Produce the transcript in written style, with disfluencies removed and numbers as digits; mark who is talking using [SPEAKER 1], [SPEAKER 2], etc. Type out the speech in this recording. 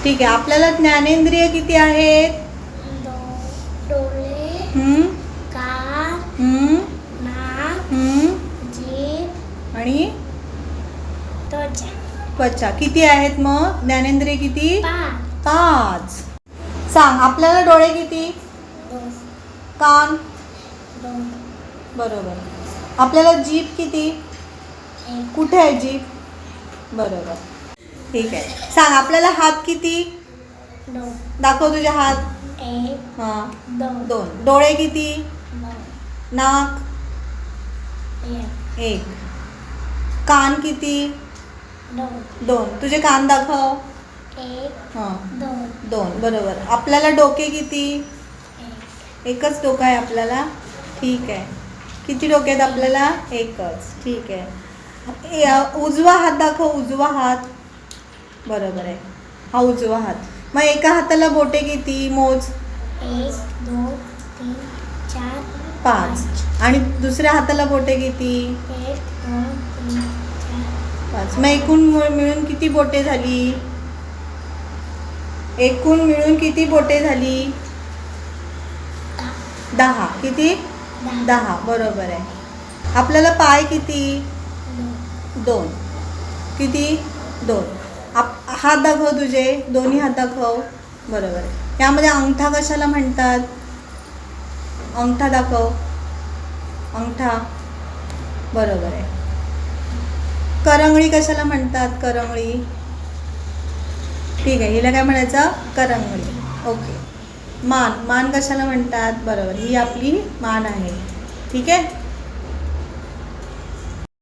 [SPEAKER 1] ठीक आहे. आपल्याला ज्ञानेंद्रिय किती आहेत?
[SPEAKER 2] डोळे, कान, नाक, जीभ
[SPEAKER 1] आणि
[SPEAKER 2] त्वचा.
[SPEAKER 1] त्वचा. किती आहेत मग ज्ञानेंद्रिय किती?
[SPEAKER 2] 5.
[SPEAKER 1] 5. सांग आपल्याला डोळे किती?
[SPEAKER 2] 2.
[SPEAKER 1] कान
[SPEAKER 2] 2.
[SPEAKER 1] बरोबर. आपल्याला जीभ किती?
[SPEAKER 2] 1.
[SPEAKER 1] कुठे आहे जीभ? बरोबर. ठीक आहे. सांग आपल्याला हात किती?
[SPEAKER 2] 2.
[SPEAKER 1] दाखव तुझे हात.
[SPEAKER 2] 1.
[SPEAKER 1] हां
[SPEAKER 2] 2.
[SPEAKER 1] 2. डोळे किती?
[SPEAKER 2] 2.
[SPEAKER 1] नाक
[SPEAKER 2] 1.
[SPEAKER 1] 1. कान किती?
[SPEAKER 2] 2.
[SPEAKER 1] 2. तुझे कान दाखव.
[SPEAKER 2] 1.
[SPEAKER 1] हां
[SPEAKER 2] 2.
[SPEAKER 1] 2 बरोबर. आपल्याला डोके किती?
[SPEAKER 2] 1.
[SPEAKER 1] एकच डोकं आहे आपल्याला. ठीक आहे. किती डोके आहेत आपल्याला? एकच. ठीक आहे. उजवा हात दाखव. उजवा हात. बरोबर आहे. हा उजवा हात. मग एका हाताला बोटे किती? मोज.
[SPEAKER 2] 1, 2, 3, 4,
[SPEAKER 1] 5. आणि दुसऱ्या हाताला बोटे किती?
[SPEAKER 2] 1, 2, 3, 4,
[SPEAKER 1] 5. मग एकूण मिळून किती बोटे झाली? एकूण मिळून किती बोटे झाली? 10. किती? 10. बरोबर आहे. आपल्याला पाय किती? 2. किती? 2. हात दाखव तुझे. दोन्ही हात दाखव. बरोबर आहे. यामध्ये अंगठा कशाला म्हणतात? अंगठा दाखव. अंगठा. बरोबर आहे. करंगळी कशाला म्हणतात? करंगळी. ठीक आहे. हिला काय म्हणायचं? करंगळी. ओके. मान. मान कशाला म्हणतात? बरोबर. ही आपली मान आहे. ठीक आहे.